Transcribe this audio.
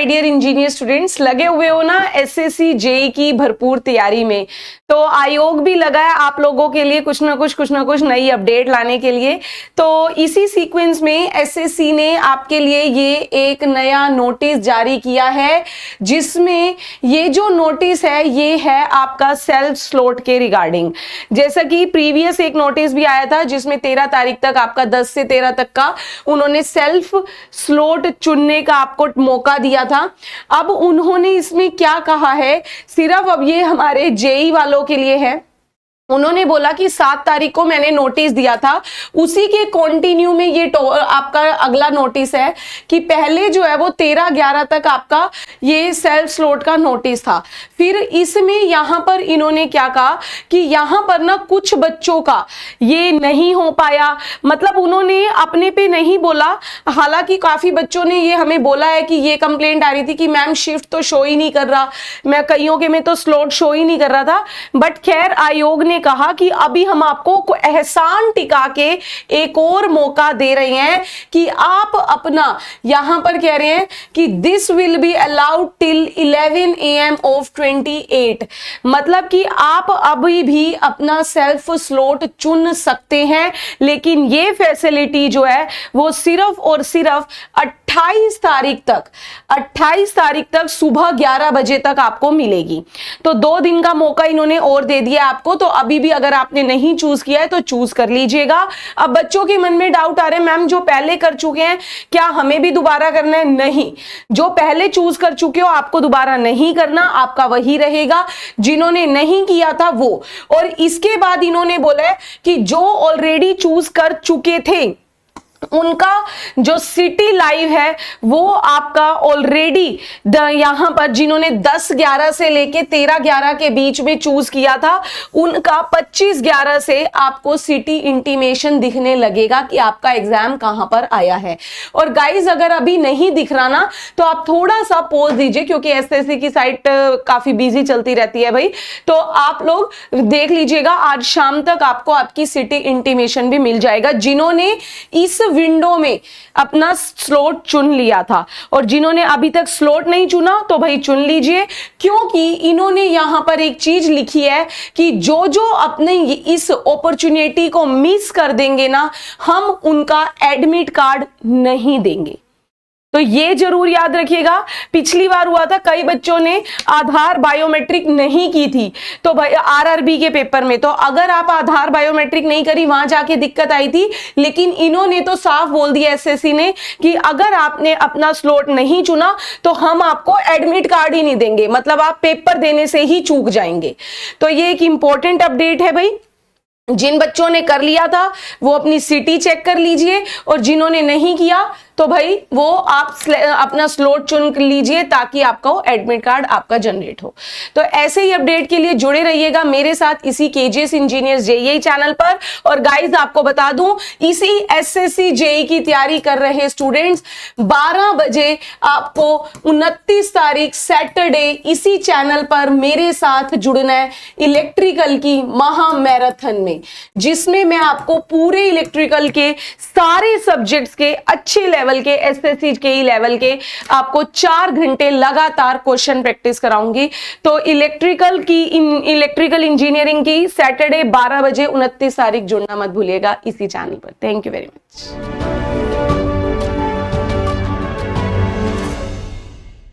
My dear engineer students, लगे हुए हो ना एसएससी जेई की भरपूर तैयारी में। तो आयोग भी लगा है आप लोगों के लिए कुछ ना कुछ नई अपडेट लाने के लिए। तो इसी सीक्वेंस में एसएससी ने आपके लिए ये एक नया नोटिस जारी किया है, जिसमें ये जो नोटिस है ये है आपका सेल्फ स्लॉट के रिगार्डिंग। जैसा कि प्रीवियस एक नोटिस भी आया था जिसमें 13 तारीख तक आपका 10 से 13 तक का उन्होंने सेल्फ स्लॉट चुनने का आपको मौका दिया था। अब उन्होंने इसमें क्या कहा है, सिर्फ अब ये हमारे जेई वालों के लिए है। उन्होंने बोला कि 7 तारीख को मैंने नोटिस दिया था, उसी के कंटिन्यू में ये आपका अगला नोटिस है कि पहले जो है वो 13/11 तक आपका ये सेल्फ स्लॉट का नोटिस था। फिर इसमें यहां पर इन्होंने क्या कहा कि यहां पर ना कुछ बच्चों का ये नहीं हो पाया, मतलब उन्होंने अपने पे नहीं बोला। हालांकि काफी बच्चों ने ये हमें बोला है कि ये कंप्लेंट आ रही थी कि मैम शिफ्ट तो शो ही नहीं कर रहा, मैं कईयों के में तो स्लॉट शो ही नहीं कर रहा था। बट खैर आयोग ने कहा कि अभी हम आपको एहसान टिका के एक और मौका दे रहे हैं कि आप अपना यहां पर कह रहे हैं कि this will be allowed till 11 AM of 28, मतलब कि आप अभी भी अपना सेल्फ स्लॉट चुन सकते हैं, लेकिन ये फैसिलिटी जो है वो सिर्फ और सिर्फ 28 तारीख तक सुबह 11 बजे तक आपको मिलेगी। तो 2 दिन का मौका इन्होंने और दे दिया आपको। तो अभी भी अगर आपने नहीं चूज किया है तो चूज कर लीजिएगा। अब बच्चों के मन में डाउट आ रहे हैं, मैम जो पहले कर चुके हैं क्या हमें भी दोबारा करना है? नहीं, जो पहले चूज कर चुके हो आपको दोबारा नहीं करना, आपका वही रहेगा जिन्होंने नहीं किया था वो। और इसके बाद इन्होंने बोला है कि जो ऑलरेडी चूज कर चुके थे उनका जो सिटी लाइव है वो आपका ऑलरेडी यहां पर जिन्होंने 10/11 से लेके 13/11 के बीच में चूज किया था उनका 25/11 से आपको सिटी इंटीमेशन दिखने लगेगा कि आपका एग्जाम कहां पर आया है। और गाइज अगर अभी नहीं दिख रहा ना तो आप थोड़ा सा पॉज दीजिए, क्योंकि एसएससी की साइट काफी बिजी चलती रहती है भाई। तो आप लोग देख लीजिएगा, आज शाम तक आपको आपकी सिटी इंटीमेशन भी मिल जाएगा जिन्होंने इस विंडो में अपना स्लॉट चुन लिया था। और जिन्होंने अभी तक स्लॉट नहीं चुना तो भाई चुन लीजिए, क्योंकि इन्होंने यहां पर एक चीज लिखी है कि जो जो अपने इस अपॉर्चुनिटी को मिस कर देंगे ना, हम उनका एडमिट कार्ड नहीं देंगे। तो ये जरूर याद रखिएगा। पिछली बार हुआ था कई बच्चों ने आधार बायोमेट्रिक नहीं की थी तो भाई आरआरबी के पेपर में, तो अगर आप आधार बायोमेट्रिक नहीं करी वहां जाके दिक्कत आई थी। लेकिन इन्होंने तो साफ बोल दिया एसएससी ने कि अगर आपने अपना स्लॉट नहीं चुना तो हम आपको एडमिट कार्ड ही नहीं देंगे, मतलब आप पेपर देने से ही चूक जाएंगे। तो ये एक इंपॉर्टेंट अपडेट है भाई। जिन बच्चों ने कर लिया था वो अपनी सिटी चेक कर लीजिए, और जिन्होंने नहीं किया तो भाई वो आप अपना स्लॉट चुन लीजिए ताकि आपका एडमिट कार्ड आपका जनरेट हो। तो ऐसे ही अपडेट के लिए जुड़े रहिएगा मेरे साथ इसी केजीएस इंजीनियर्स जेईई चैनल पर। और गाइज आपको बता दूं, इसी एसएससी जेईई की तैयारी कर रहे स्टूडेंट्स 12 बजे आपको 29 तारीख सैटरडे इसी चैनल पर मेरे साथ जुड़ना है इलेक्ट्रिकल की महा मैराथन में, जिसमें मैं आपको पूरे इलेक्ट्रिकल के सारे सब्जेक्ट्स के अच्छे लेवल के एसएससी के लेवल के आपको 4 घंटे लगातार क्वेश्चन प्रैक्टिस कराऊंगी। तो इलेक्ट्रिकल इंजीनियरिंग की सैटरडे 12 बजे 29 तारीख जुड़ना मत भूलिएगा इसी चैनल पर। Thank you very much.